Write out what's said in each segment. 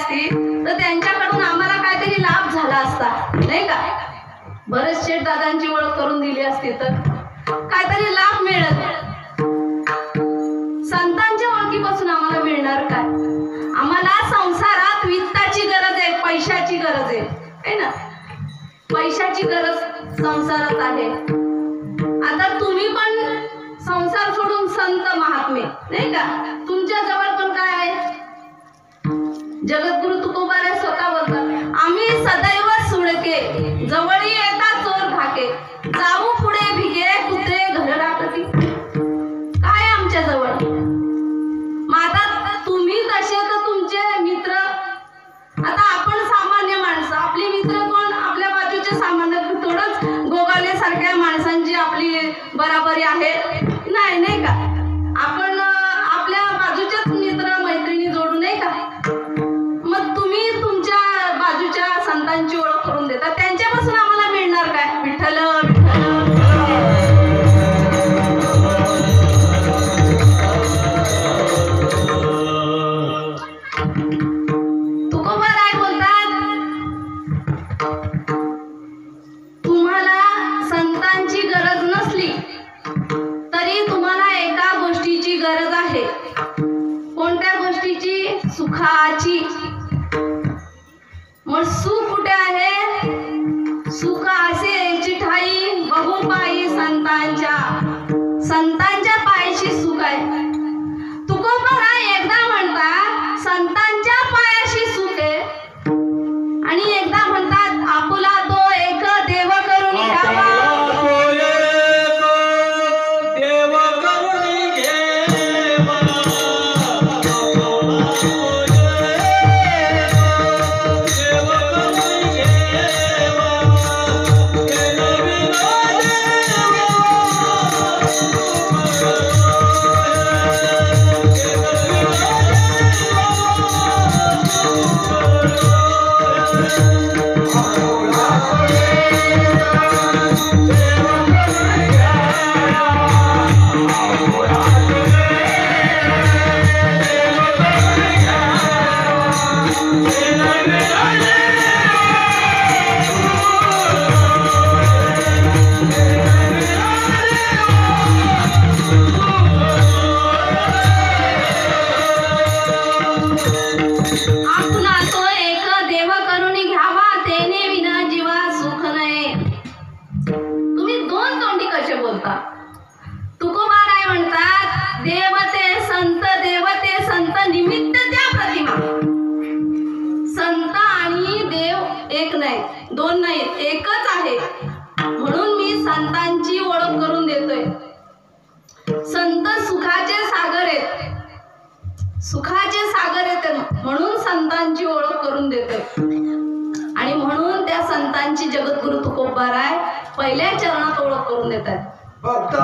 असती तर त्यांच्याकडून आम्हाला काहीतरी लाभ झाला असता, नाही का? बरेच शेठ दादांची ओळख करून दिली असती तर काहीतरी लाभ मिळत. संतांच्या ओळखीपासून आम्हाला मिळणार काय? आम्हाला संसारात वित्ताची गरज आहे, पैशाची गरज आहे ना? पैशाची गरज संसारात आहे. आता तुम्ही पण संसार सोडून संत महात्मे, नाही का? तुमच्या जवळ पण काय आहे? जगद्गुरु तुकोबाराय स्वतः बोलतात, आम्ही सदैव सुडके, जवळी येता चोर धाके, जाऊ पुढे भिगे कुत्रे घर राखती. काय आमच्या जवळ? आता तुम्ही तसे तर तुमचे मित्र. आता आपण सामान्य माणसं, आपले मित्र कोण? आपल्या बाजूचे सामान्य, थोडंच गोगाले सारख्या माणसांची आपली बराबरी आहे नाही, नाही का? आपण आपल्या बाजूच्याच मित्र मैत्रिणी जोडू, नाही का? मग तुम्ही तुमच्या बाजूच्या संतांची ओळख करून देता, त्यांच्यापासून आम्हाला मिळणार काय? विठ्ठल तुकोबाराय बोलतात, तुम्हाला संतांची गरज नसली तरी तुम्हाला एका गोष्टीची गरज आहे. कोणत्या गोष्टीची? सुखाची. मग सुख कुठे आहे? सुख असे चिठाई बहुपायी संतांच्या, संतांच्या पायाशी सुख आहे. तुकोबाराय एकदा म्हणतात संतांच्या पायाशी सुख आहे आणि एकदा म्हणतात आपुला तो एक देव करून घ्यावा. तुकोबाराय म्हणतात देवते संत निमित्त त्या प्रतिमा. संत आणि देव एक नाही, दोन नाही, एकच आहे. म्हणून मी संतांची ओळख करून देतोय. संत सुखाचे सागर आहेत, सुखाचे सागर आहेत, म्हणून संतांची ओळख करून देतोय. आणि म्हणून त्या संतांची जगद्गुरु तुकोबाराय पहिल्या चरणात ओळख करून देतात. Oh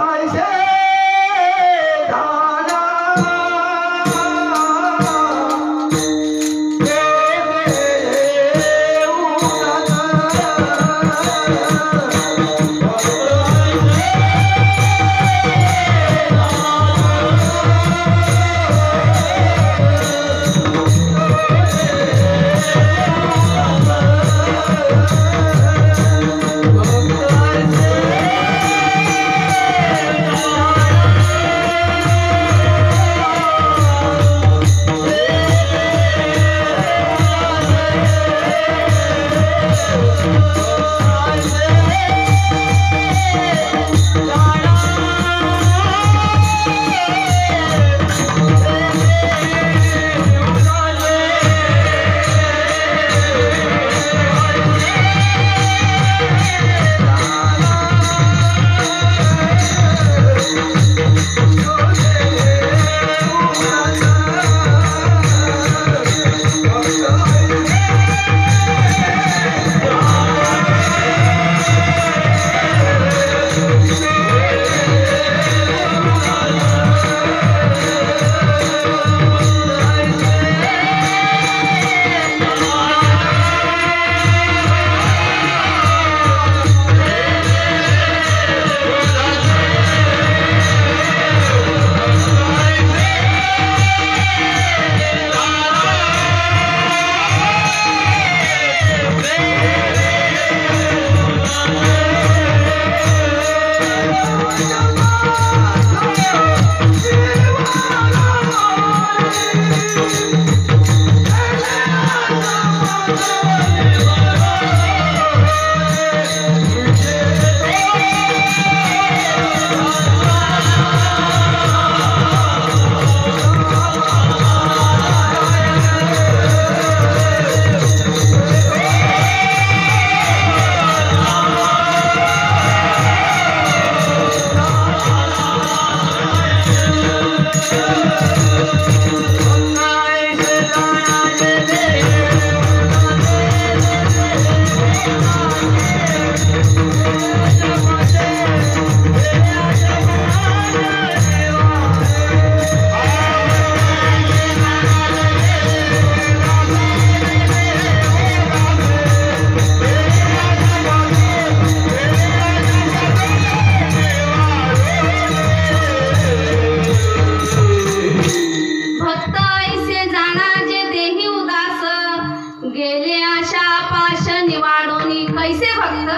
निवाडोनी कैसे भक्त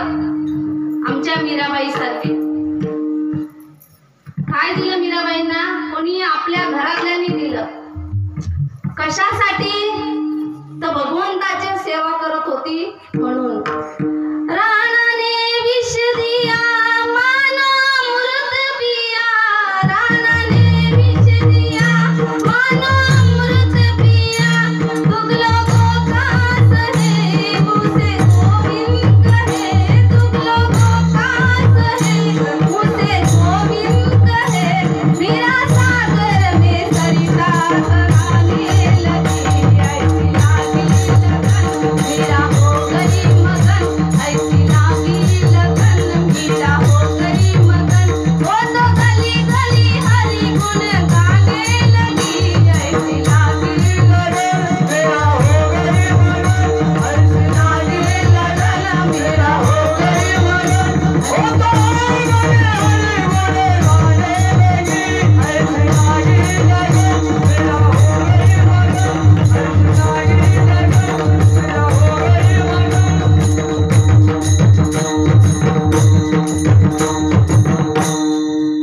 आमच्या मीराबाई सारखे. काय दिलं मीराबाईंना? कोणी आपल्या घरातल्यांनी दिलं. कशासाठी? तर भगवंताची सेवा करत होती म्हणून. रानाने विष दिया मानो अमृत पिया, रानाने विष दिया मानो अमृत पिया, तुम लोगों का सहे मुझसे गोविंद कहे, तुम लोगों का सहे मुझसे गोविंद कहे, मेरा सागर में सरिता तराने लगी, ऐसी लागी लगन मेरा हो गई मगन, ऐसी लागी लगन मेरा हो गई मगन, वो तो गली गली हरि गुण गाने लगी, ऐसी लागी लगन मेरा हो गई मगन, ऐसी लागी लगन मेरा हो गई मगन, वो तो गली गली हरि गुण गाने लगी, ऐसी लागी लगन मेरा हो गई मगन, ऐसी लागी लगन मेरा हो गई मगन.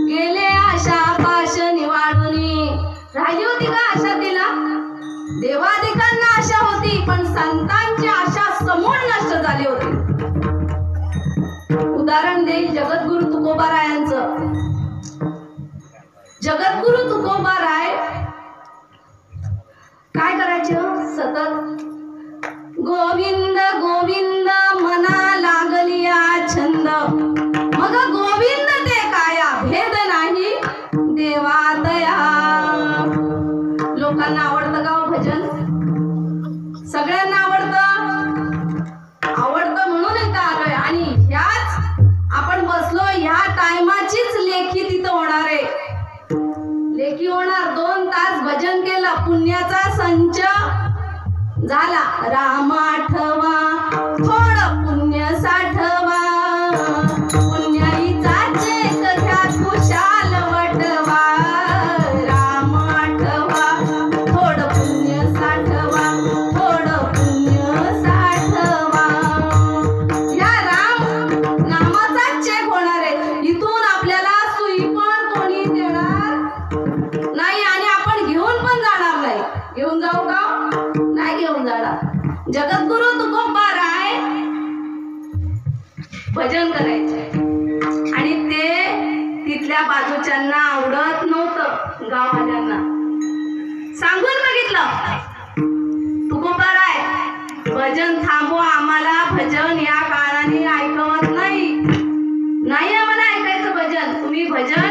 गेले आशा पाश निवाडूनी. राहिली होती का आशा तिला? देवादिकांना आशा होती, पण संतांची आशा समूळ नष्ट झाली होती. उदाहरण देईल जगद्गुरु तुकोबारायांचं. जगद्गुरु तुकोबाराय काय करायचे हो? सतत गोविंद गोविंद मना लागलिया छंद, मग गोविंद ते काया भेद नाही देवा दया. लोकांना आवडतं का हो भजन? सगळ्यांना आवडतं म्हणून इथं आलोय. आणि ह्याच आपण बसलो, ह्या टायमाचीच लेखी तिथं होणार आहे. लेखी होणार. 2 तास भजन केलं, पुण्याचा संच झाला. राम आठवा थोडं पुण्य साठवा, पुण्याईचा चेक घ्या खुशाल वटवा. राम आठवा थोडं पुण्य साठवा, थोडं पुण्य साठवा. या राम नामाचा चेक होणार आहे. इथून आपल्याला सुई पण कोणी देणार नाही आणि आपण घेऊन पण जाणार नाही. घेऊन जाऊ का? नाही घेऊन जाणार. जगद्गुरु तुकोबाराय भजन करायचे आणि ते तिथल्या बाजूच्यांना आवडत नव्हतं. गाववाल्यांना सांगून बघितलं, तुकोबाराय भजन थांबवा, आम्हाला भजन या काळाने ऐकवत नाही. नाही आम्हाला ऐकायचं भजन, तुम्ही भजन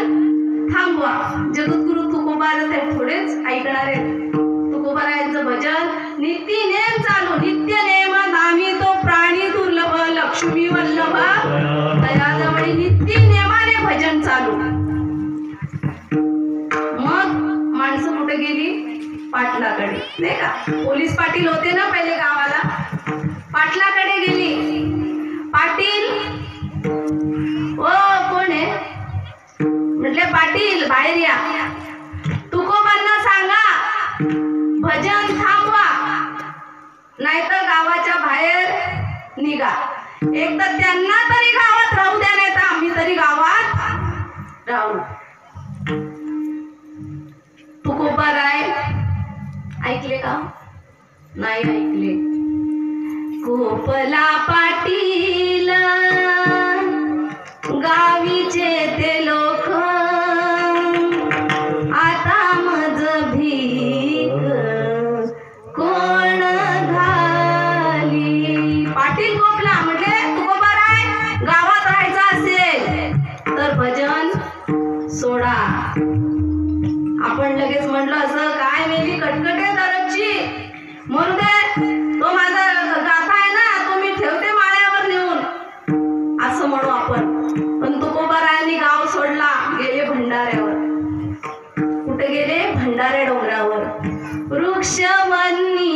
थांबवा. जगद्गुरु तुकोबाराय थोडेच ऐकणार आहेत. तुकोबारायांचं भजन नित्य नेम चालू. नित्य नेमात आम्ही तो प्राणी दुर्लभ लक्ष्मी वल्लभ दयाजवळ नित्य नेमाने भजन चालू. मग माणसं कुठे गेली? पाटलाकडे, नाही का? पोलीस पाटील होते ना पहिले गावाला. पाटलाकडे गेली. पाटील ओ कोण आहे? म्हटले पाटील बाहेर या. तुकोबांना सांगा भजन थांबवा, नाहीतर गावाच्या बाहेर निघा. एक तर त्यांना तरी गावात राहू द्या, नाही तर आम्ही तरी गावात राहू. तुकोबाराय ऐकले का? नाही ऐकले. कोपला पाटील गावीचे ते लोक, आता मज भीक कोण घाली. पाटील कोपला म्हटले तुकोबाराय गावात राहायचं असेल तर भजन सोडा. आपण लगेच म्हटलं असं काय मेली कटकटे दरची, म्हणून तो माझा गाथा आहे ना, तो मी ठेवते माळ्यावर नेऊन, असं म्हणू आपण. पण तुकोबारायांनी गाव सोडला, गेले भंडाऱ्यावर. कुठे गेले? भंडारे डोंगरावर. वृक्षवन्नी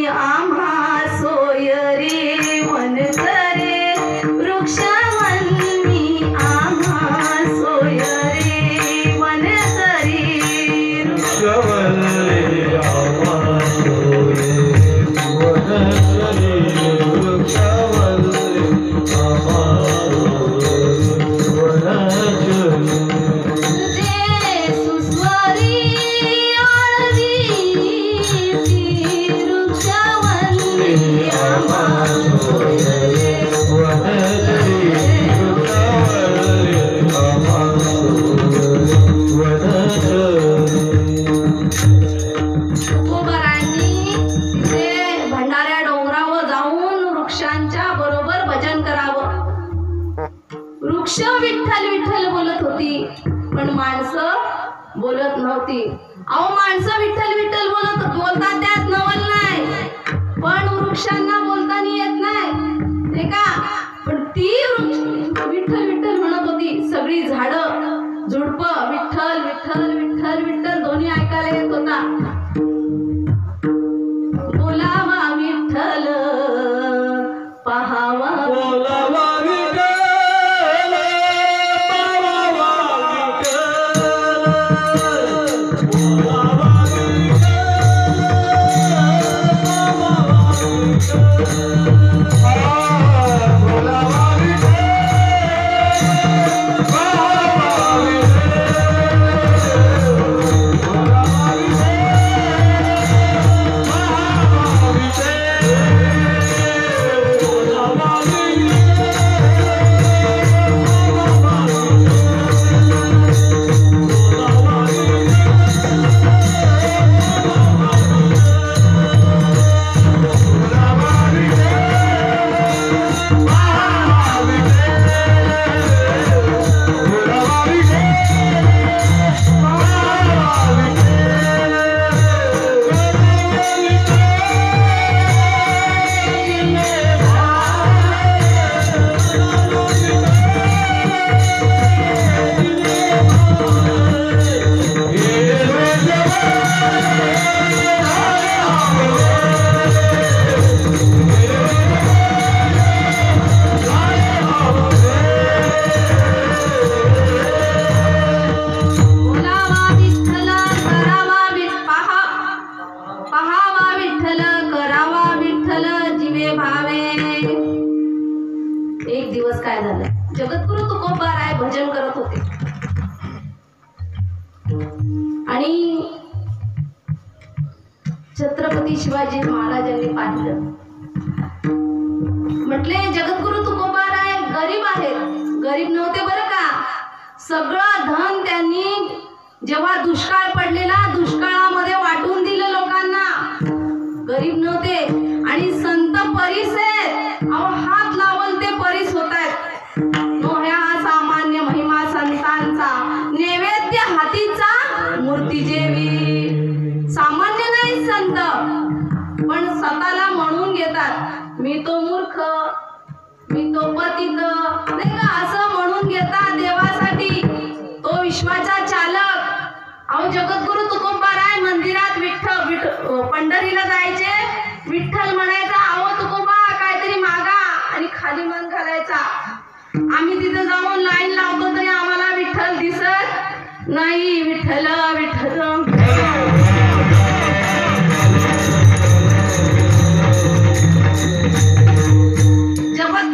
आम्हा सोय रे मन करे, वृक्षवन्नी आम्हा सोय रे मन करे, वृक्षवन्नी आम्हा सोय मन करे, वृक्षवन्नी वृक्ष विठ्ठल विठ्ठल बोलत होती, पण माणसं बोलत नव्हती. अहो माणसं विठ्ठल विठ्ठल बोलतात त्यात नवल नाही, पण वृक्षांना बोलताना येत नाही ते का. पण ती विठ्ठल विठ्ठल म्हणत होती. सगळी झाडं झुडप विठ्ठल विठ्ठल विठ्ठल विठ्ठल दोन्ही ऐकायला येत होता. बोलावा विठ्ठल पहावा, बोलावा जगद्गुरु तुकोबाराय भजन करत होते आणि छत्रपती शिवाजी महाराजांनी पाहिलं. म्हटले जगद्गुरु तुकोबाराय गरीब आहेत. गरीब नव्हते बरं का. सगळं धन त्यांनी जेव्हा दुष्काळ पडलेला दुष्काळामध्ये वाटून दिलं लोकांना. गरीब नव्हते आणि संत परीस आहेत. अहो हात लावल ते परीस होत आहेत. सामान्य महिमा संतांचा नैवेद्य हातीचा मूर्ती जेवी. सामान्य नाही संत, पण स्वतःला म्हणून घेतात मी तो मूर्ख, मी तो पतित नाही का, असं म्हणून घेतात देवासाठी. तो विश्वाचा चालक. अहो जगद्गुरु तुकोबाराय मंदिरात विठ्ठल पंढरीला जायचे, विठ्ठल म्हणायचा अहो तुकोबा काहीतरी मागा आणि खाली मान घालायचा. आम्ही तिथे जाऊन लाईन लावतो तरी आम्हाला विठ्ठल दिसत नाही. विठ्ठल विठ्ठल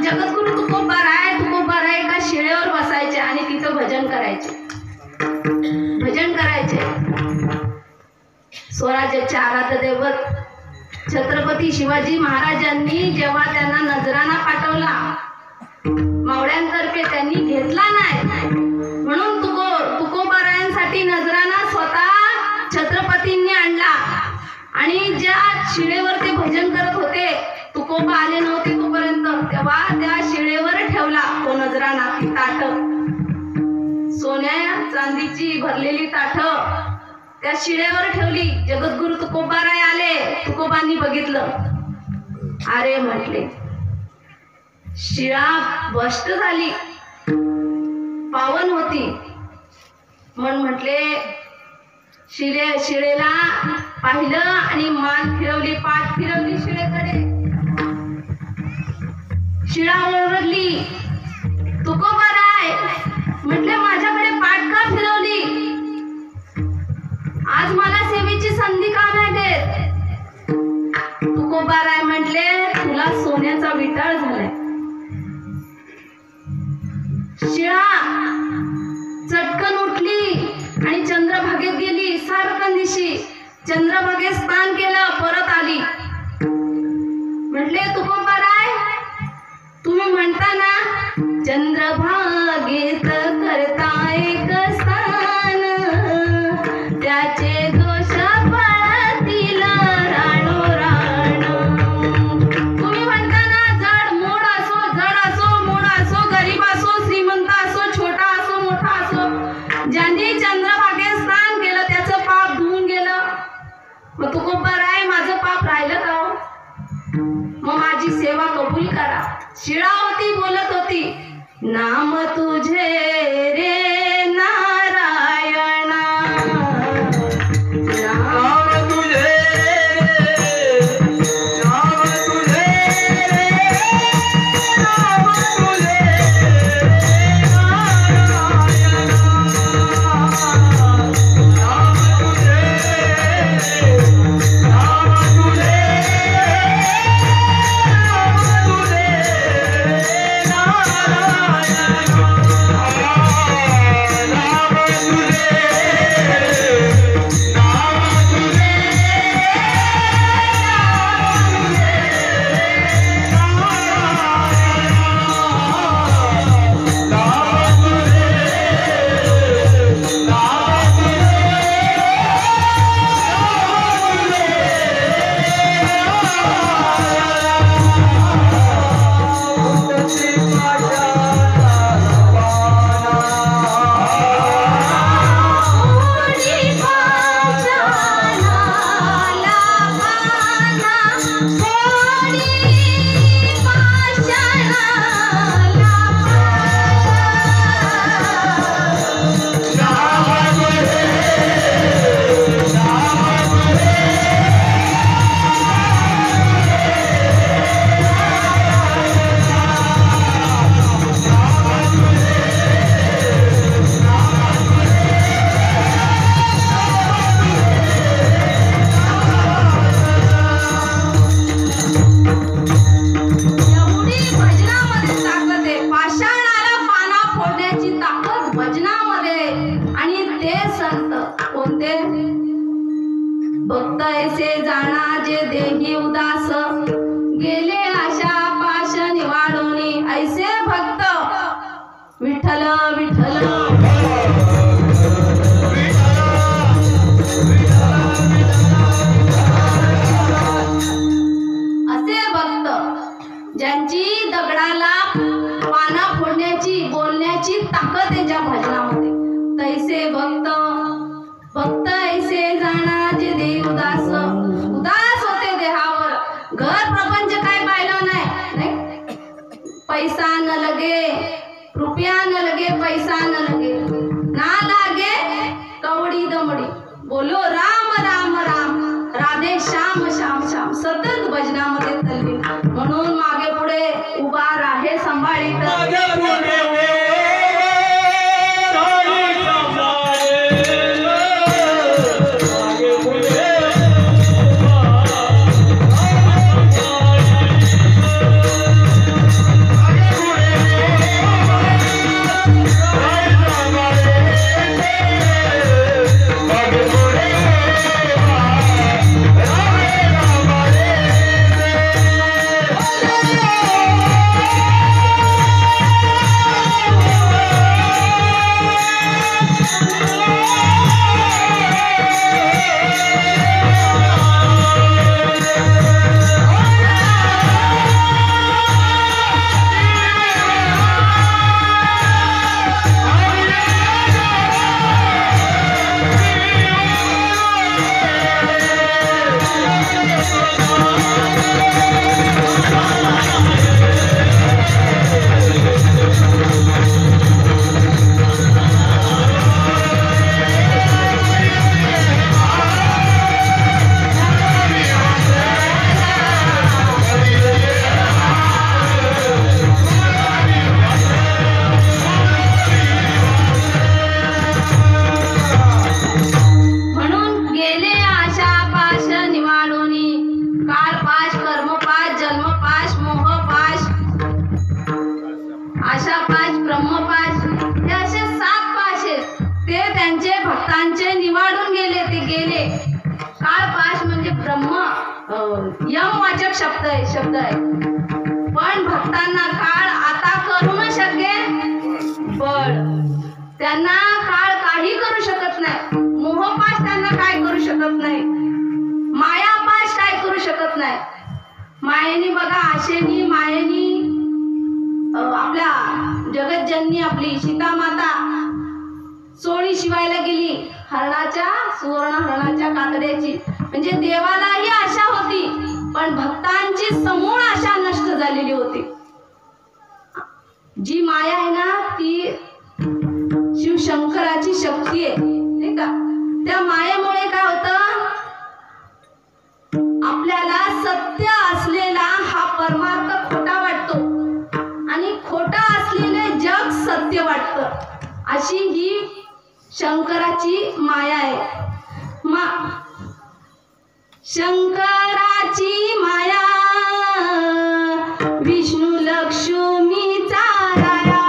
जगद्गुरु तुकोबाराय एका शिळेवर बसायचे आणि तिथं भजन करायचे. स्वराज्याचे आराध्य दैवत छत्रपती शिवाजी महाराजांनी जेव्हा त्यांना नजराणा पाठवला, मावळ्यांतर्फे त्यांनी घेतला नाही, म्हणून तुकोबारायांसाठी नजराणा स्वतः छत्रपतींनी आणला. आणि ज्या शिळेवर ते भजन करत होते, तुकोबा आले नव्हते तोपर्यंत, तेव्हा त्या शिळेवर ठेवला तो नजराणा. ती ताट सोन्या चांदीची भरलेली ताट त्या शिळेवर ठेवली. जगद्गुरु तुकोबाराय आले. तुकोबांनी बघितलं. अरे म्हटले शिळा भ्रष्ट झाली, पावन होती. म्हणून म्हटले शिळेला पाहिलं आणि मान फिरवली, पाठ फिरवली शिळेकडे. शिळा ओरडली. तुकोबाराय म्हटले माझ्याकडे पाठ का फिरवली? आज मला सेवेची संधी का नाही देत? तुकोबाराय म्हटले तुला सोन्याचा विटाळ झालाय. शिळा चटकन उठली आणि चंद्रभागेत गेली. सारखं दिशी चंद्रभागेत स्नान केलं, परत आली. म्हटले तुकोबा माझी सेवा कबूल करा. शिळावती बोलत होती, नाम तुझे रे नारायणा, नाम तुझे नाम तुझे नाम तुझे भक्त ऐसे जाणा जे देही उदास, गेले आशा पाश निवाडोनी. ऐसे भक्त विठ्ठल विठ्ठल असे भक्त ज्यांची दगडाला पाना फोडण्याची बोलण्याची ताकद त्याच्या भजनामध्ये. तैसे भक्त भक्त ऐसे जाणा जे देह उदास, उदास होते देहावर. घर प्रपंच काय पाहिलं नाही, पैसा न लगे रुपया न लगे, पैसा न लगे ना लागे कवडी दमडी. बोलो राम राम राम, राधे श्याम श्याम श्याम. सतत भजनामध्ये तल्लीन. म्हणून मागे पुढे उभा राहे सांभाळीत. शब्द आहे. पण भक्तांना काळ आता करू न शकेल बळ. त्यांना काळ काही करू शकत नाही. मोहपाश त्यांना काय करू शकत नाही. मायापाश काय करू शकत नाही. मायेनी बघा, आशेनी मायेनी आपल्या जगतजननी आपली सीता माता सोळी शिवायला गेली हरणाच्या, सुवर्ण हरणाच्या कातड्याची. म्हणजे देवालाही आशा होती, पण भक्तांची समूळ आशा नष्ट जी माया आहे ना ती शिवशंकराची शक्ती आहे नाही का. त्या मायेमुळे काय होतं, आपल्याला सत्य असलेला हा परमार्थ खोटा वाटतो आणि खोटा असलेले जग सत्य वाटतं. अशी ही शंकराची माया आहे. शंकराची माया विष्णू लक्ष्मीचा राया.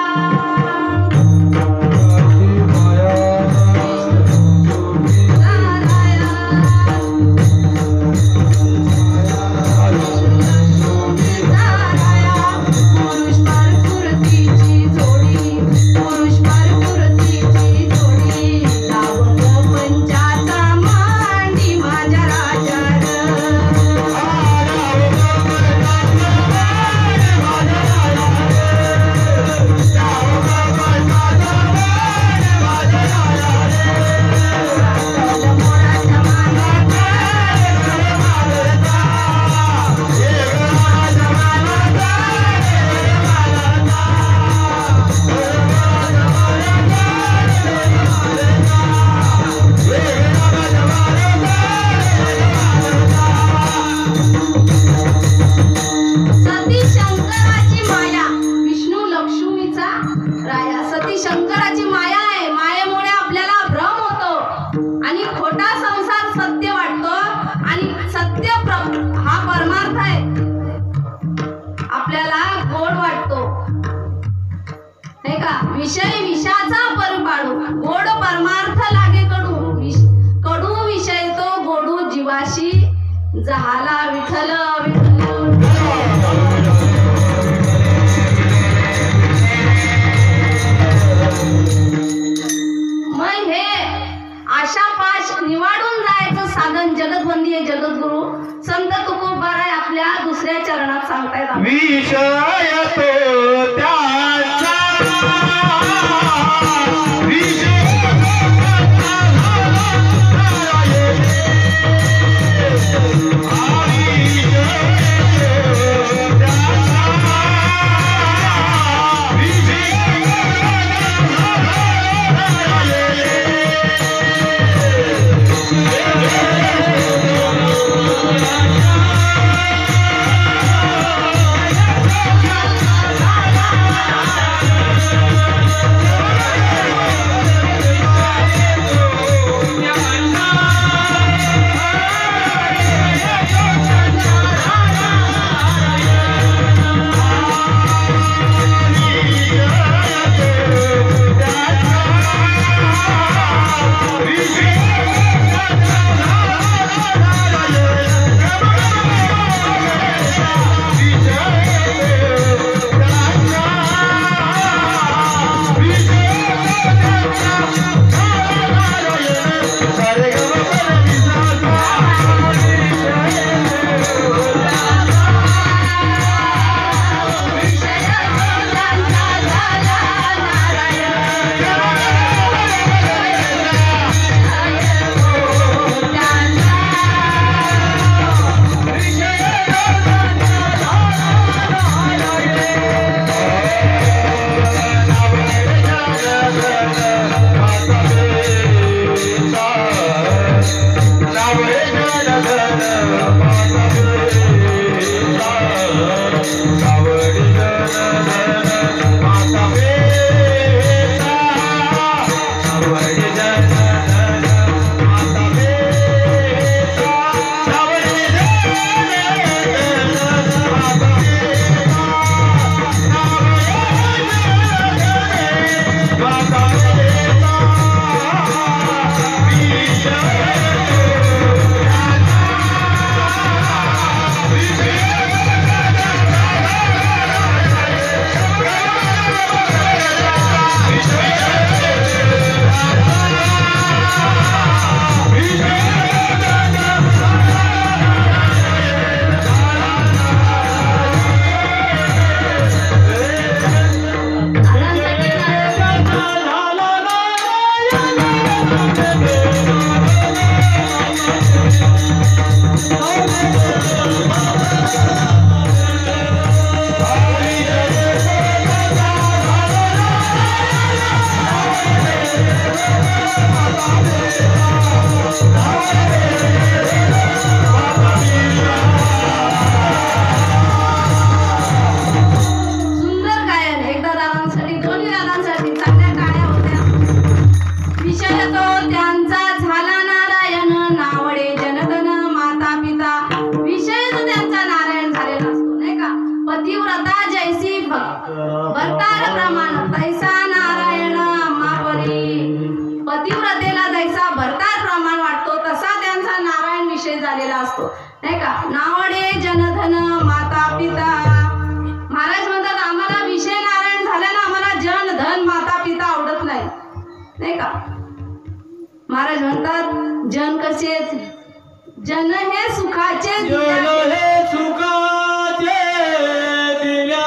विषय विषाचा परपाडू, गोड परमार्थ लागे कडू. कडू विषय तो गोडू जीवाशी, झाला विठ्ठल मग हे आशापाश निवाडून जायचं साधन जगतबंदी आहे. जगद्गुरु संत तुकोबाराय आपल्या दुसऱ्या चरणात सांगतायत. विषय तो त्याचा धन माता पिता. महाराज म्हणतात आम्हाला विषय नारायण झाल्यानं आम्हाला जन धन माता पिता आवडत नाही, नाही का. महाराज म्हणतात जन कसे, जन हे सुखाचे जन हे सुखाचे दिल्या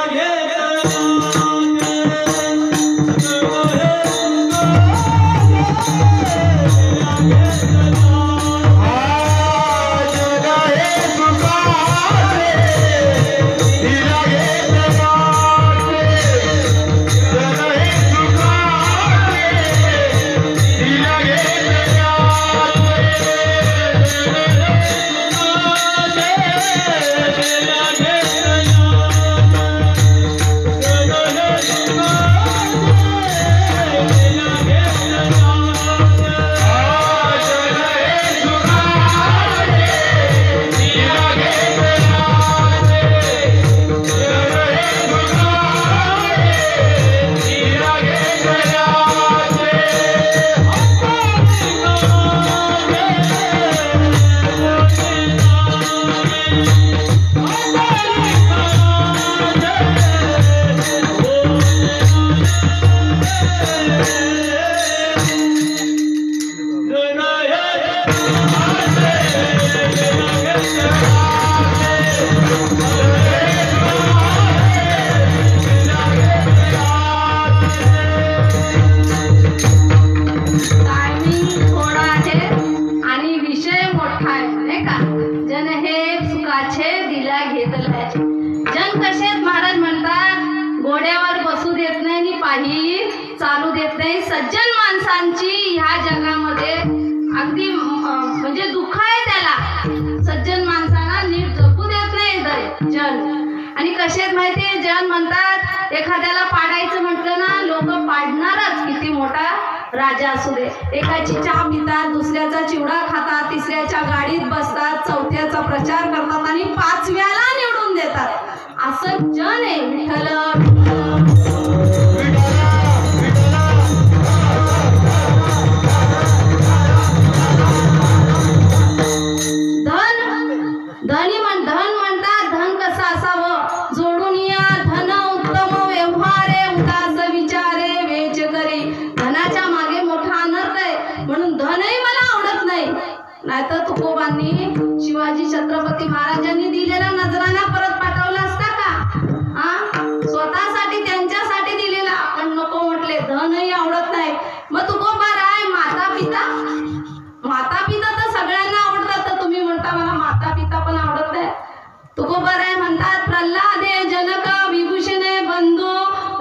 चालू देत नाही. सज्जन माणसांची ह्या जगामध्ये अगदी म्हणजे दुःख आहे त्याला. सज्जन माणसांना नीट जपू देत नाही जन. आणि कसेच माहितीये जन म्हणतात एखाद्याला पाडायचं म्हटलं ना लोक पाडणारच, किती मोठा राजा असू दे. एकाची चहा पितात, दुसऱ्याचा चिवडा खातात, तिसऱ्याच्या गाडीत बसतात, चौथ्याचा प्रचार करतात आणि पाचव्याला निवडून देतात. असं जन आहे. विठ्ठल धन म्हणतात. धन कसं असावं, जोडून या धन उत्तम व्यवहारे उदास विचारे वेच करी. धनाच्या मागे मोठा अनर्थ आहे म्हणून धनही मला आवडत नाही. नाहीतर तुकोबांनी शिवाजी छत्रपती महाराजांनी दिलेला नजराना परत पाठवला असता का? स्वतःसाठी त्यांच्यासाठी दिलेला, पण नको म्हटले. धनही आवडत नाही. मग तुकोबा राय माता पिता, माता पिता तर सगळ्यांना आवडतात, तर तुम्ही म्हणता मला माता पिता पण आवडत नाही. तुकोबा राय म्हणतात प्रल्हादे जनक विभूषणे बंधू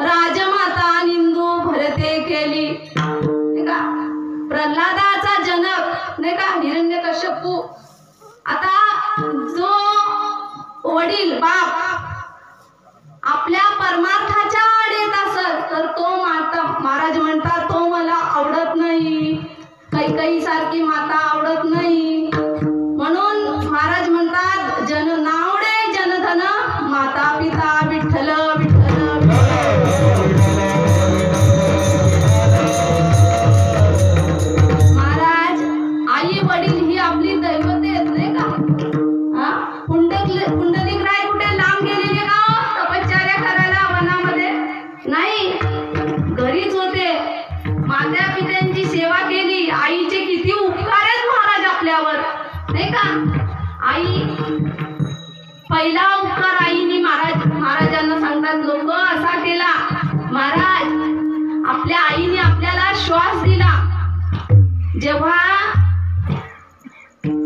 राजमाता निंदू भरते केली. नाही का, प्रल्हादाचा जनक नाही का हिरण्यकश्यपू. आता जो वडील बाप आपल्या परमार्थाच्या आड येत असेल तर तो माता, महाराज म्हणतात तो मला आवडत नाही. कैकई सारखी माता आवडत नाही. म्हणून महाराज म्हणतात जन नावडे जनधन माता पिता विठ्ठल विठ्ठल. महाराज आई वडील ही आपली दैवते आहेत नाही का. पुंडलिक राय कुठे लांब गेलेले का तपश्चर्या करायला वनामध्ये? नाही, घरीच होते. माता पित्यांची सेवा केली. आईचे किती उपकार आहेत महाराज आपल्यावर नाही का. आई पहिला उपकार आईने महाराजांना सांगतात लोक असा केला. महाराज आपल्या आईने आपल्याला श्वास दिला. जेव्हा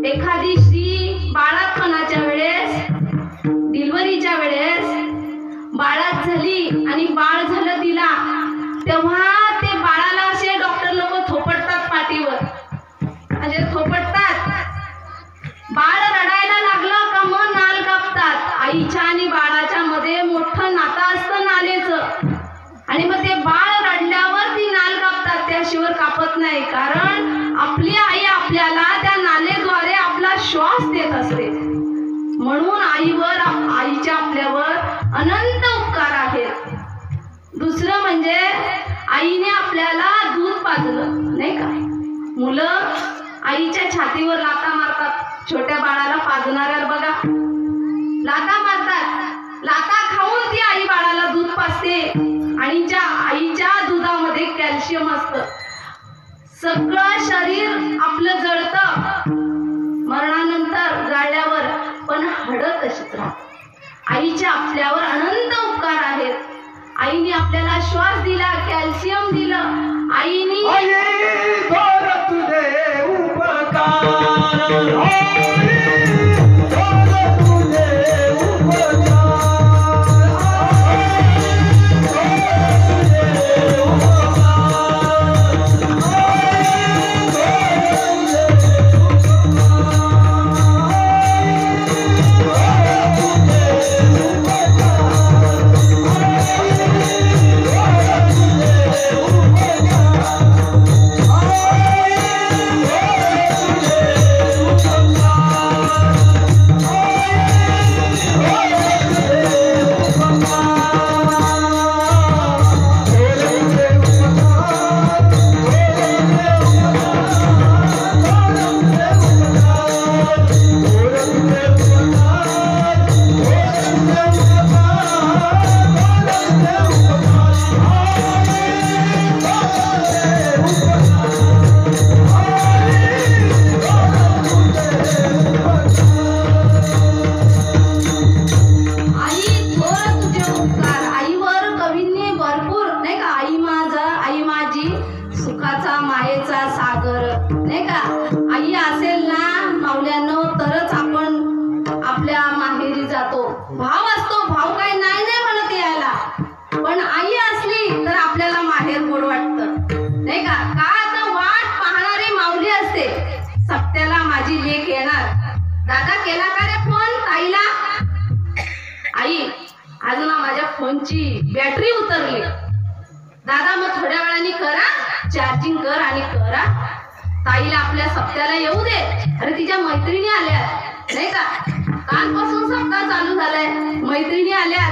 एखादी स्त्री बाळातपणाच्या वेळेस, डिलिव्हरीच्या वेळेस बाळात झाली आणि बाळ झालं तिला, तेव्हा ते बाळाला असे डॉक्टर लोक थोपटतात पाठीवर, म्हणजे थोपटतात. बाळ रडायला लागलं का मग नाल कापतात. आईच्या आणि बाळाच्या मध्ये मोठं नातं असतं नालेचं. आणि मग ते बाळ रडल्यावर ती नाल कापतात, त्याशिवाय कापत नाही. कारण आपली आई आपल्याला त्या नालेद्वारे आपला श्वास देत असते. म्हणून आईवर, आईच्या आपल्यावर अनंत उपकार आहेत. दुसरं म्हणजे आईने आपल्याला दूध पाजलं नाही का. मुलं आईच्या छातीवर लाथा मारतात. छोट्या बाळाला पाजणाऱ्याला बघा लाथा लाथा खाऊन ती आई बाळाला दूध पाजते आणि त्या आईच्या दुधामध्ये कॅल्शियम असतं. सगळं शरीर आपलं जळतं मरणानंतर जाळल्यावर, पण हाडं तशीच राहतात. आईचे आपल्यावर अनंत उपकार आहेत. आईने आपल्याला श्वास दिला, कॅल्शियम दिलं. आईने तुझे उपकार दादा केला का रे फोन ताईला? आई अजून माझ्या फोनची बॅटरी उतरली. दादा मग थोड्या वेळाने करा, चार्जिंग कर आणि करा. ताईला आपल्या सप्त्याला येऊ दे. अरे तिच्या मैत्रिणी आल्या नाही का, कालपासून सप्ताह चालू झालाय. मैत्रिणी आल्या,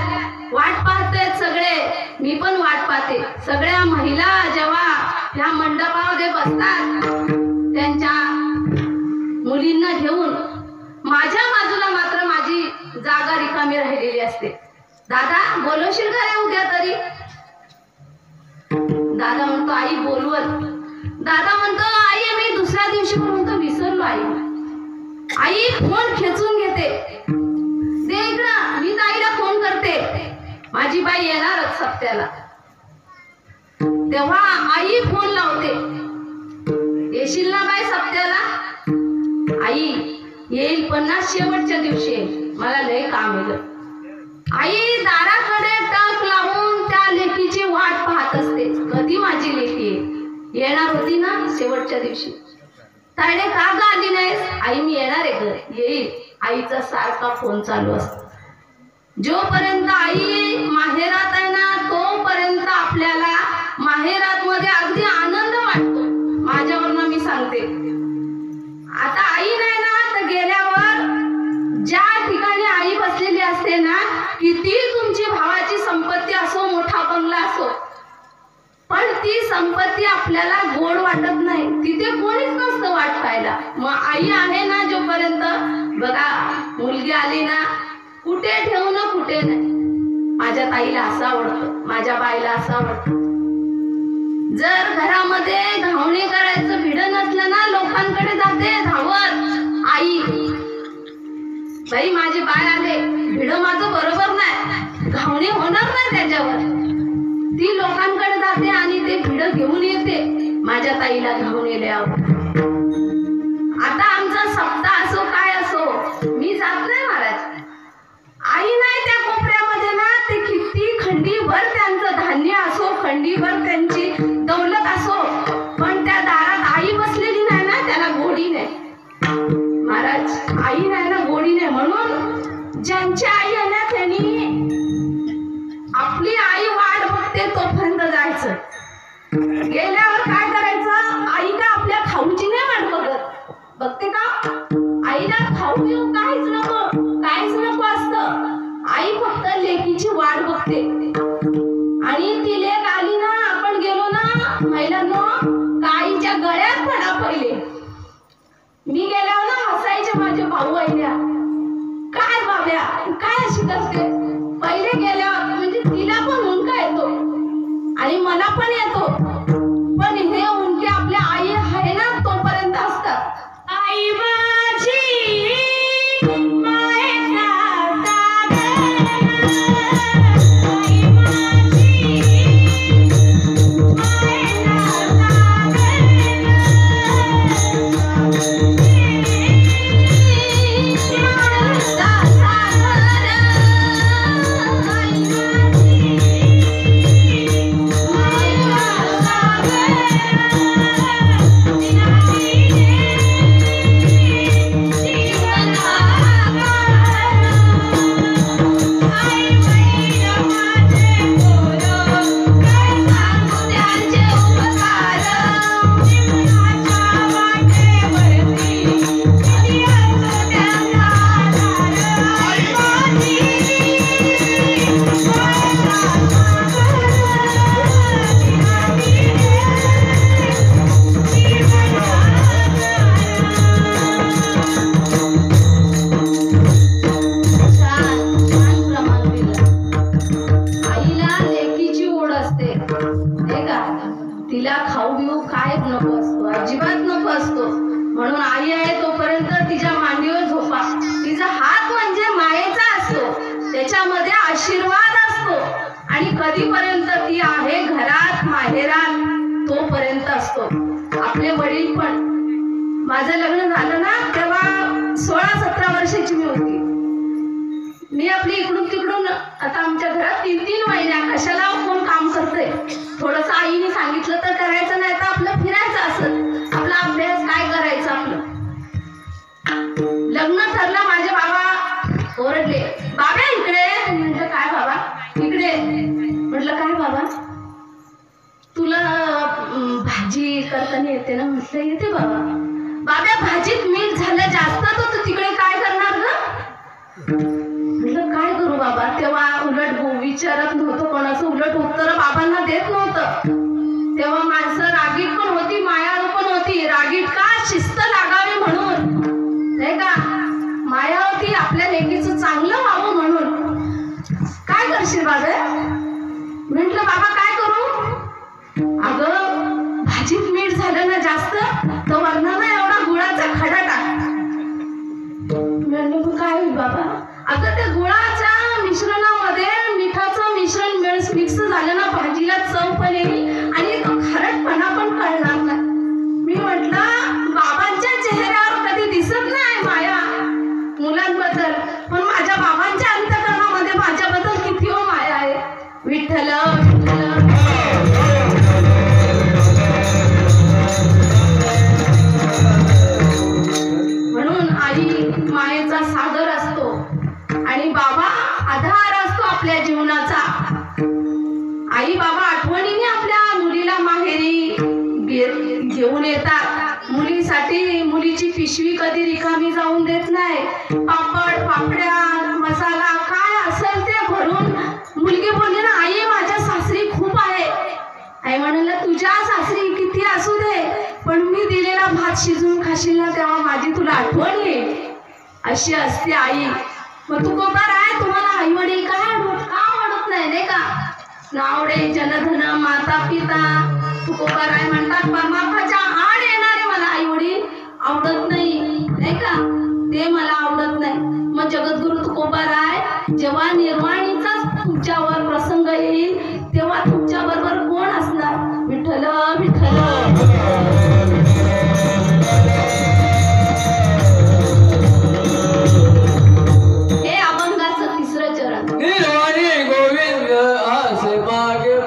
वाट पाहतायत सगळे. मी पण वाट पाहते. सगळ्या महिला जेव्हा ह्या मंडपामध्ये बसतात त्यांच्या मुलींना घेऊन, माझ्या बाजूला मात्र माझी जागा रिकामी राहिलेली असते. दादा बोलवशील का रे उद्या तरी? दादा म्हणतो आई बोलवत. दादा म्हणतो आई मी दुसऱ्या दिवशी म्हणतो विसरलो आई. आई फोन खेचून घेते, दे इकडं, मी ताईला फोन करते. माझी बाई येणारच सप्त्याला. तेव्हा आई फोन लावते, येशील ना बाई सप्त्याला? आई येईल पण ना शेवटच्या दिवशी येईल, मला लय काम आहे. आई दाराकडे टक लावून त्या लेकीची वाट पाहत असते. कधी माझी लेकी येणार होती ना शेवटच्या दिवशी. ताईने का ग आली नाहीस? आई मी येणार आहे ग, येईल. आईचा सारखा फोन चालू असतो. जोपर्यंत आई माहेरात आहे ना तोपर्यंत आपल्याला माहेरात मध्ये अगदी आनंद वाटतो. माझ्यावरनं मी सांगते, आता आई नाही ना तर गेल्यावर ज्या ठिकाणी आई बसलेली असते ना, किती तुमची भावाची संपत्ती असो, मोठा बंगला असो, पण ती संपत्ती आपल्याला गोड वाटत नाही. तिथे कोणीच नसतं वाट पाहायला. मग आई आहे ना जोपर्यंत, बघा मुलगी आली ना कुठे ठेवू ना कुठे नाही. माझ्या ताईला असं आवडतं, माझ्या बाईला असं आवडतं. जर घरामध्ये घावणे करायचं भिडं नसलं ना, लोकांकडे जाते धावत. आई बाई माझी बाय आले, भिडं माझं बरोबर नाही, घावणे होणार नाही त्याच्यावर. ती लोकांकडे जाते आणि ते भिडं घेऊन येते. माझ्या ताईला घावणे लय आवडतं. आता आमचा सप्ताह असो काय असो, मी जात नाही महाराज. आई नाही त्या कोपऱ्यामध्ये ना, ते किती खंडीभर त्यांचं धान्य असो, खंडीभर त्यांची दौलत असो, पण त्या दारात आई बसलेली नाही ना, त्याला गोडी नाही महाराज. आई नाही ना गोडी नाही. म्हणून ज्यांची आई आहे ना त्यांनी आपली आई वाट बघते तोपर्यंत जायचं. गेल्यावर काय करायचं? आई का आपल्या खाऊची नाही वाट बघत, बघते का? आईला खाऊ पिऊ काहीच नको, काहीच नको असतं. आई फक्त लेकीची वाट बघते. आणि ती लेक आली ना, आपण गेलो ना महिलांनो, आईच्या गळ्यात पडा पहिले. मी गेल्यावर ना हसायचे माझे भाऊ आईल्या, काय बाब्या काय अशी करते? तिच्यामध्ये आशीर्वाद असतो आणि कधीपर्यंत ती आहे घरात माहेरात तोपर्यंत असतो. आपले वडील पण, माझं लग्न झालं ना तेव्हा 16-17 वर्षाची मी होती. मी आपली इकडून तिकडून, आता आमच्या घरात 3-3 महिन्या कशाला कोण काम करतंय, थोडंसं आईने सांगितलं तर करायचं, नाही तर आपलं फिरायचं असत, आपला अभ्यास काय करायचं आपलं. लग्न ठरलं, माझे बाबा ओरडले, बाबा इकडे. म्हटलं काय बाबा इकडे. म्हटलं काय बाबा, तुला भाजी करताना येते ना. म्हटलं येते बाबा. बाबा भाजीत मीठ झालं जास्त तर तू तिकडे काय करणार ग. म्हटलं काय करू बाबा. तेव्हा उलट विचारत नव्हतं कोणाचं, उलट उत्तर बाबांना देत नव्हतं. तेव्हा माणसं रागीट पण होती, मायाळू पण होती. रागीट का, शिस्त लागावी म्हणून, नाही का. माया होती आपल्या लेकीचं चांगलं व्हावं म्हणून. काय करशील बाबा. म्हटलं बाबा काय करू. अगं भाजीत मीठ झालं ना जास्त तर वरणाला एवढा गुळाचा खडा टाक. म्हटलं मग काय होईल बाबा. अगं त्या गुळाच्या मिश्रणामध्ये मिठाचं मिश्रण मिक्स झालं ना भाजीला चव पण येईल आणि तो खारटपणा पण कळणार नाही. मी म्हटलं बाबांच्या चेहऱ्यावर कधी दिसत नाही माया मुलांबद्दल, पण माझ्या बाबांच्या अंतःकरणामध्ये माझ्याबद्दल किती हो माया आहे. विठ्ठल विठ्ठल. म्हणून आई मायेचा सागर असतो आणि बाबा आधार असतो आपल्या जीवनाचा. आई बाबा आठवणीने आपल्या मुलीला माहेरी घेऊन येतात. मुलीसाठी मुलीची पिशवी कधी रिकामी जाऊन देत नाही. पापड पापड्या मसाला काय असेल ते भरून. मुलगी बोलली ना आई माझ्या सासरी खूप आहे. आई म्हणाला तुझ्या सासरी किती असू दे पण मी दिलेला भात शिजून खाशील ना तेव्हा माझी तुला आठवण येईल. अशी असते आई. मग तू कोकार आहे, तुम्हाला आई वडील काय आवडत नाही का. नावडे जनधन माता पिता तुकोबार आहे म्हणतात. परमार्थाच्या आड येणारे मला आई वडील आवडत नाही का, ते मला आवडत नाही. मग जगद्गुरु तुकोबार आहे, जेव्हा निर्वाणीचा तुमच्यावर प्रसंग येईल तेव्हा तुमच्या बरोबर कोण असणार. विठ्ठल विठ्ठल. हे अभंगाचं 3रं चरण. निर्वाणी गोविंद आसे मागे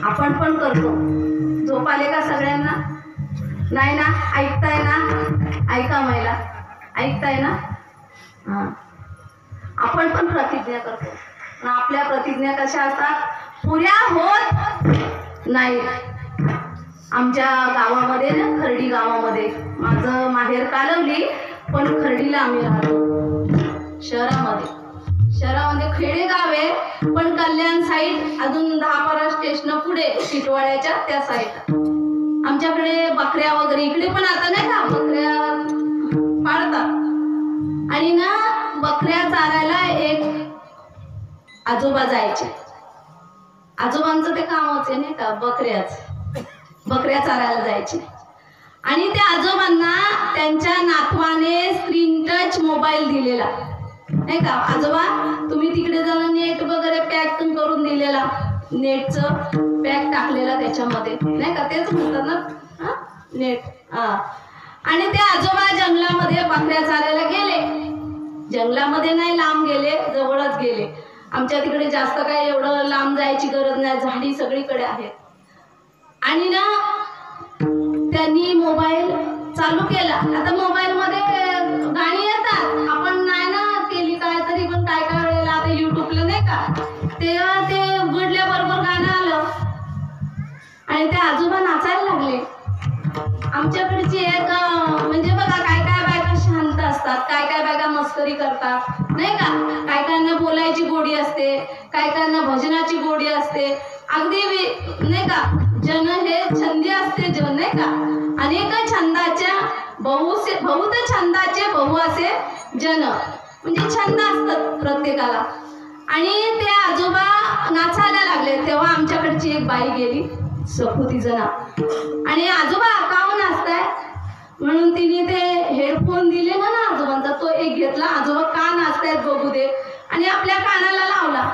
आपण पण करतो. झोप आले का सगळ्यांना? नाही ना? ऐकताय ना? ऐका महिला, ऐकताय ना? हां, आपण पण प्रतिज्ञा करतो. पण आपल्या प्रतिज्ञा कशा असतात? पुऱ्या होत नाही. आमच्या गावामध्ये ना, खर्डी गावामध्ये, माझं माहेर कालवली, पण खर्डीला आम्ही राहतो. शहरामध्ये खेडेगाव आहे, पण कल्याण साईड अजून 10-12 स्टेशन पुढे टिटवाळ्याच्या त्या साईड. आमच्याकडे बकऱ्या वगैरे इकडे पण आता नाही का बकऱ्या पाळतात. आणि ना बकऱ्या चारायला एक आजोबा जायचे. आजोबांचं ते कामच आहे नाही का, बकऱ्या चारायला जायचे. आणि त्या आजोबांना त्यांच्या नातवाने स्क्रीन टच मोबाईल दिलेला नाही का. आजोबा तुम्ही तिकडे जाऊन नेट वगैरे पॅक करून दिलेला, नेटचं पॅक टाकलेला त्याच्यामध्ये नाही का, तेच म्हणतात ना नेट. आणि ते आजोबा जंगलामध्ये बकऱ्या चारायला गेले. जंगलामध्ये नाही लांब गेले, जवळच गेले. आमच्या तिकडे जास्त काय एवढं लांब जायची गरज नाही, झाडी सगळीकडे आहेत. आणि ना त्यांनी मोबाईल चालू केला. आता मोबाईलमध्ये गाणी येतात, आपण नाही ना केली काय तरी, पण काय काय वेळेला आता युट्यूबला नाही का, तेव्हा ते उघडल्याबरोबर गाणं आलं आणि ते आजोबा नाचायला लागले. आमच्याकडची एक म्हणजे बघा, काय काय बायका शांत असतात, काय काय बायका मस्करी करतात नाही का. काय कायांना बोलायची गोडी असते, काय कायांना भजनाची गोडी असते. अगदी नाही का, जन हे छंदी असते जन नाही का. अनेक छंदाच्या बहुत छंदाचे बहु असे जन, म्हणजे छंद असतात प्रत्येकाला. आणि ते आजोबा नाचायला लागले. तेव्हा आमच्याकडची एक बाई गेली, सखुती जना, आणि आजोबा काहून नाचताय म्हणून तिने ते हेडफोन दिले ना आजोबांचा, तो एक घेतला. आजोबा का नाचतायत बघू दे, आणि आपल्या कानाला लावला.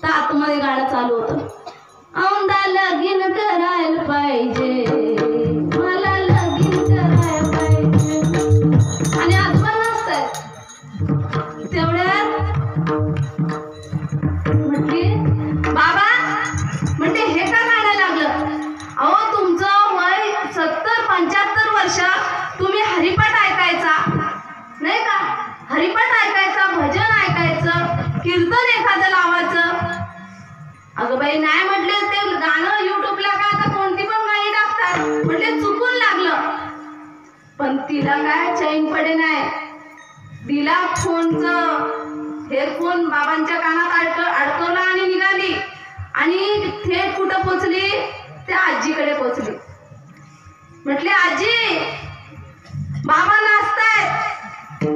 तर आतमध्ये गाणं चालू होतं, औंदा लगीन करायला पाहिजे, मला लगीन करायला पाहिजे. आणि आजोबा नाचतायत. तेवढ्यात म्हटली बाबा, म्हणते हे का गाणं लागलं? अहो तुमचं वय 70-75 वर्ष, तुम्ही हरिपाठ ऐकायचा नाही का, हरिपाठ ऐकायचा, भजन ऐकायचं, कीर्तन एखादं लावायचं. अगं बाई नाही म्हटले, ते गाणं युट्यूबला का आता कोणती पण गाणी टाकतात, म्हटले चुकून लागलं. पण तिला काय चैन पडे नाही. तिला हेडफोन बाबांच्या कानात अडकवला आणि निघाली. आणि थेट कुठं पोचली? त्या आजीकडे पोचली. म्हटले आजी, बाबा नाचतायत.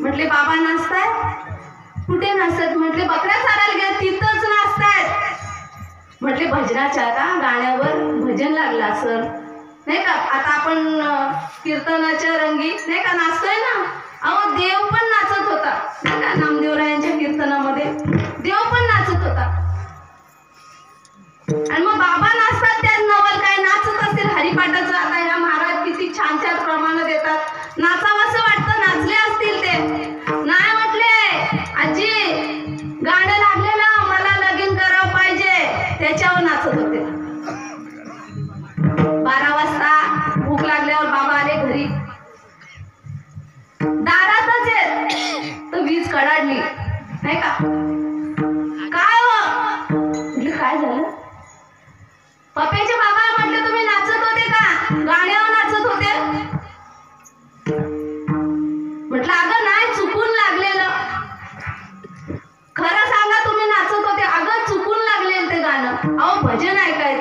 म्हटले बाबा नाचतायत? कुठे नाचतात? म्हटले बकऱ्या चारायला गेले, तिथंच नाचतायत. म्हटले भजनाच्या का गाण्यावर भजन लागलं असेल नाही का. आता आपण कीर्तनाच्या रंगीत नाही का नाचतोय ना. अहो देव पण नाचत होता नाही का, नामदेवरायांच्या कीर्तनामध्ये देव पण नाचत होता. आणि मग बाबा नाचतात, त्या नवल काय नाचत असतील हरिपाठाचं. आता ह्या महाराज किती छान छान प्रमाण देतात, नाचावं असं वाटतं, नाचले असतील ते. नाही म्हटले आजी, गाणं लागलेलं मला लगीन करावं पाहिजे, त्याच्यावर नाचत होते. 12 वाजता भूक लागल्यावर बाबा आले घरी. दारातच आहेत तर वीज कडाडली नाही का. काय म्हटलं काय झालं? पप्याचे बाबा म्हटलं तुम्ही नाचत होते का? गाण्यावर नाचत होते. म्हटलं अगं नाही, चुकून लागलेलं. खरं सांगा तुम्ही नाचत होते? अगं चुकून लागलेलं ते गाणं. अहो भजन ऐकायचं.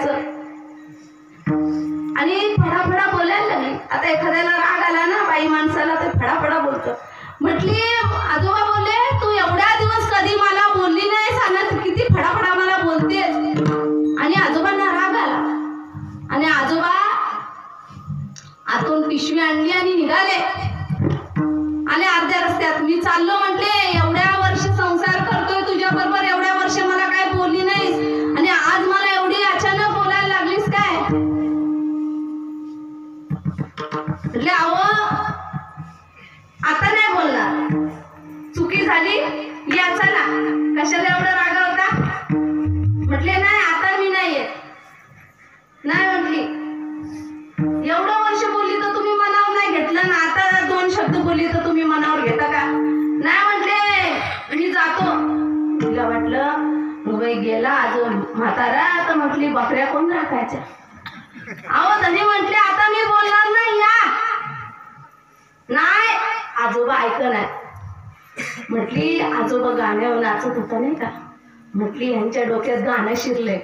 अजून म्हातारा तर म्हटली बकऱ्या कोण राखायच्या. अहो धनी म्हटले आता मी बोलणार नाही या. नाही आजोबा ऐकणार. म्हटली आजोबा गाण्यावर नाचत होता नाही का. म्हटली यांच्या डोक्यात गाणं शिरलंय.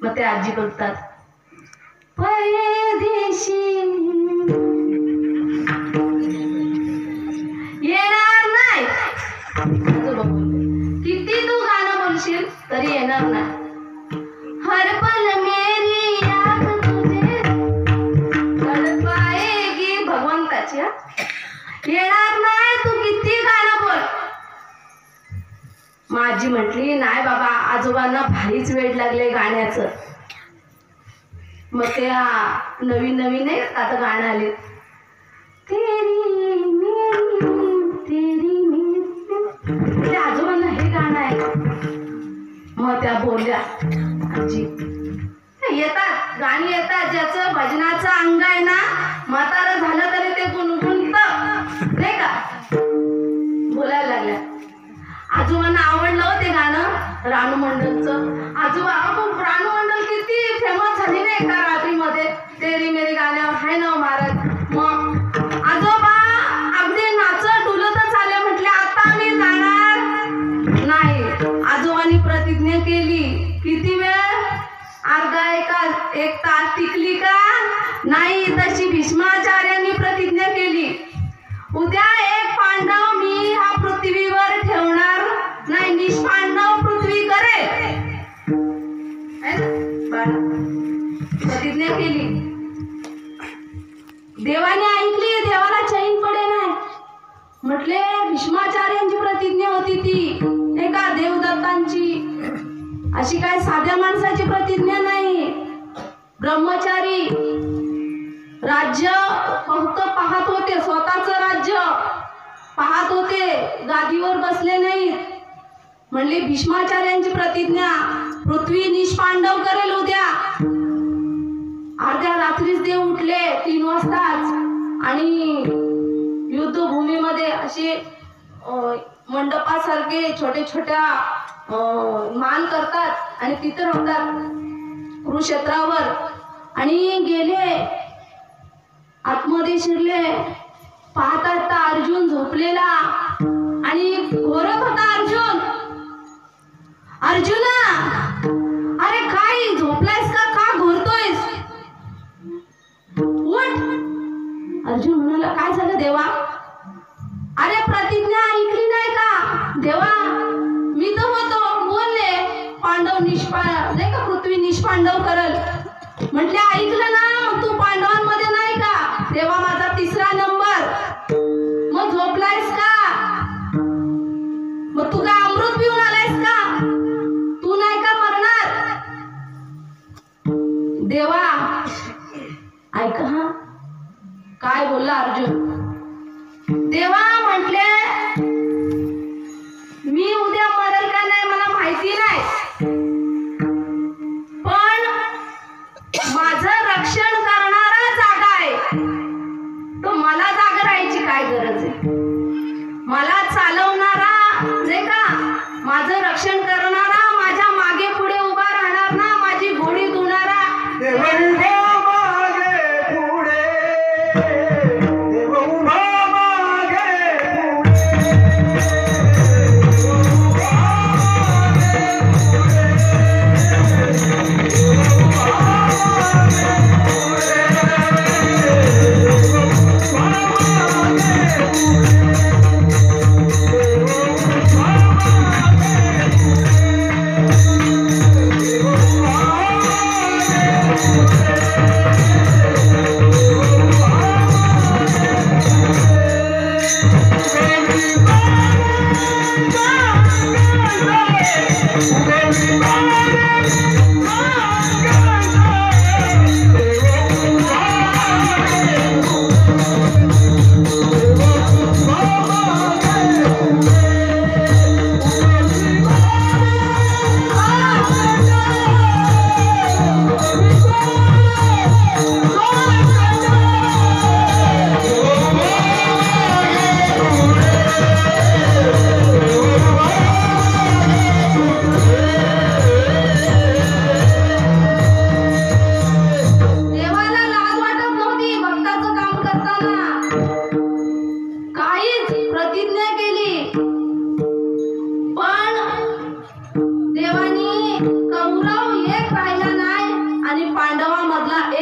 मग ते आजी बघतात परदेशी येणार नाही. आजोबा बोलले किती तू गाणं बोलशील तरी येणार नाही. हर पल मेरी याद तुझे तडपाएगी. भगवंताची येणार नाही तू किती गाणं बोल. माझी म्हटली नाही बाबा आजोबांना भारीच वेळ लागले गाण्याचं. मग ते नवीन नवीन नाही आता गाणं आले तेरी मेरी आजोबांना हे गाणं आहे. मग त्या बोलल्या आजी येतात गाणी येतात ज्याचं भजनाचं अंग आहे ना म्हातारं झालं तरी ते गुणगुणत नाही का. बोलायला लागल्या. आजोबांना आवडलं ते गाणं रानू मंडलचं. आजोबा रानू मंडल किती फेमस झाली ना एका रात्रीमध्ये तेरी मेरी गाण्यावर आहे ना महाराज. मग आजोबा अगदी नाचत डुलतच आले. म्हटले आता मी जाणार नाही. आजोबांनी प्रतिज्ञा केली. किती वेळ अर्धा एक तास टिकली का नाही. तशी भीष्माचार्यांनी प्रतिज्ञा केली उद्या एक पांडव मी हा पृथ्वीवर ठेवणार नाही. निष्पांडव पृथ्वी करे प्रतिज्ञा केली. देवाने ऐकली. देवाला चैन पडे नाही. म्हटले भीष्माचार्यांची प्रतिज्ञा होती ती एका देवदत्तांची. अशी काय साध्या माणसाची प्रतिज्ञा नाही. ब्रह्मचारी राज्य फक्त पाहत होते. स्वतःच राज्य पाहत होते. गादीवर बसले नाहीत. म्हणले भीष्माचार्यांची प्रतिज्ञा पृथ्वी निष्पांडव करेल उद्या. अर्ध्या रात्रीच देव उठले 3 वाजताच आणि युद्धभूमीमध्ये असे मंडपासारखे छोटे छोट्या मान करतात आणि तिथे राहतात कुरुक्षेत्रावर. आणि गेले आतमध्ये शिरले. पाहतात तर अर्जुन झोपलेला आणि घोरत होता. अर्जुना अरे काय झोपलायस का घोरतोयस उठ. अर्जुन म्हणाला काय झालं देवा. अरे प्रतिज्ञा ऐकली नाही का देवा. मी तर होतो बोलले पांडव नाही का पृथ्वी निष्पांडव करल. म्हटले ऐकलं ना. मग तू पांडवांमध्ये नाही का. तेव्हा माझा 3रा नंबर. मग झोपलायस का. मग तू काय अमृत पिऊन आलायस का. तू नाही का मरणार. देवा ऐक हा काय बोलला अर्जुन. देवा म्हटले मी उद्या मरेल का नाही मला माहिती नाही. पण माझं रक्षण करणारा जागा आहे. तो मला जागा राहायची काय गरज आहे. मला चालवणारा नाही का माझं रक्षण करणारा माझ्या मागे पुढे उभा राहणार ना. माझी घोडी धुणारा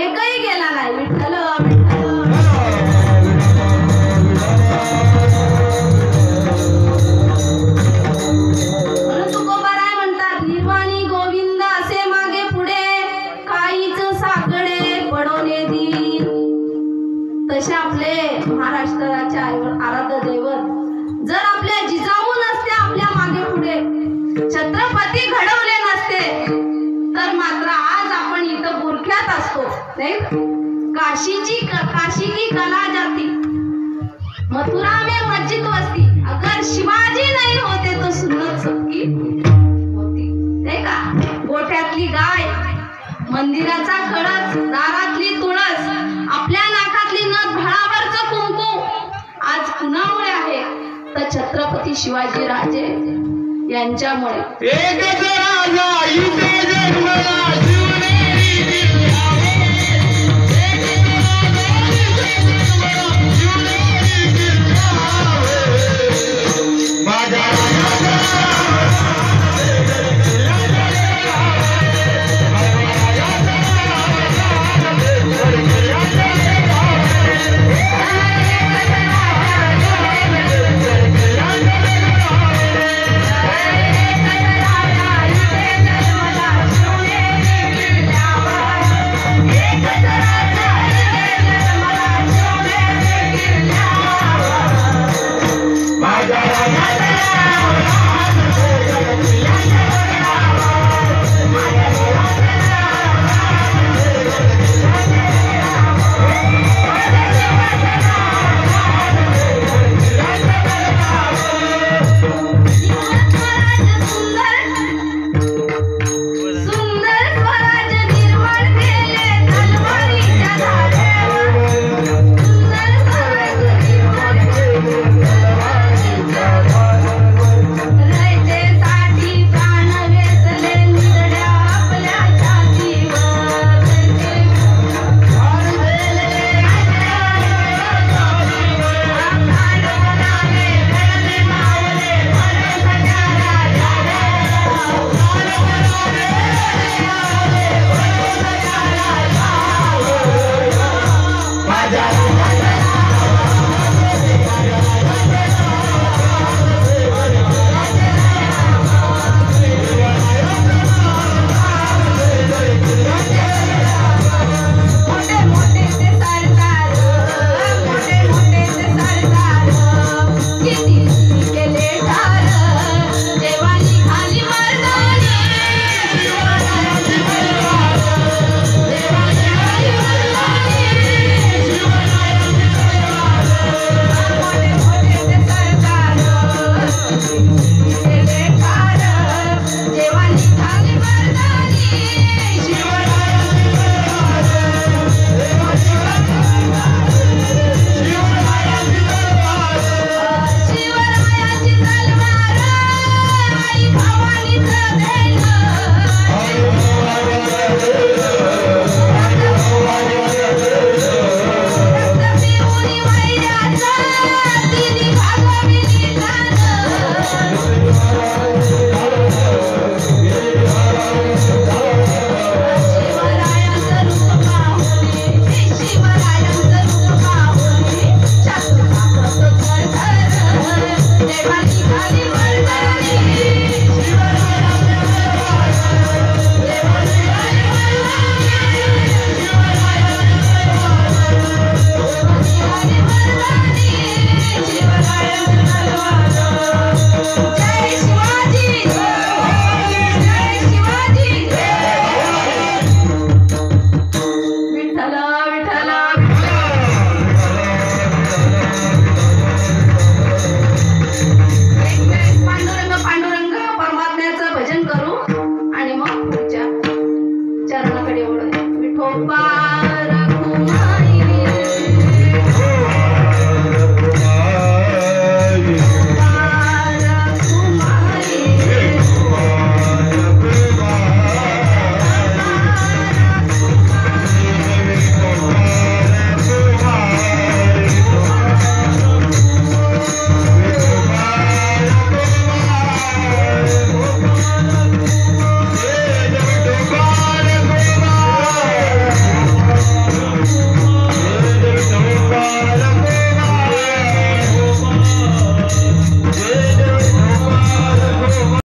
एकही गेला नाही. विठ्ठल विठ्ठल. म्हणून तुकोबाराय म्हणतात निर्वाणी गोविंद असे मागे पुढे काहीच साकडे पडवणे दिन. तसे आपले महाराष्ट्राचे आराध्य दैवत जर आपल्या जिजाऊ नसते आपल्या मागे पुढे छत्रपती घडवले नसते तर मात्र आज आपण इथं बुरख्यात असतो नाही. काशी की कला जाती मथुरा में मस्जिद वस्ती अगर शिवाजी नहीं होते तो सुन्नत सबकी होती नाही का. गोठ्यातली गाय मंदिराचा कळस दारातली तुळस आपल्या नाकातली नथ भळावरचं कुंकू आज कुणामुळे आहे तर छत्रपती शिवाजी राजे यांच्यामुळे. एक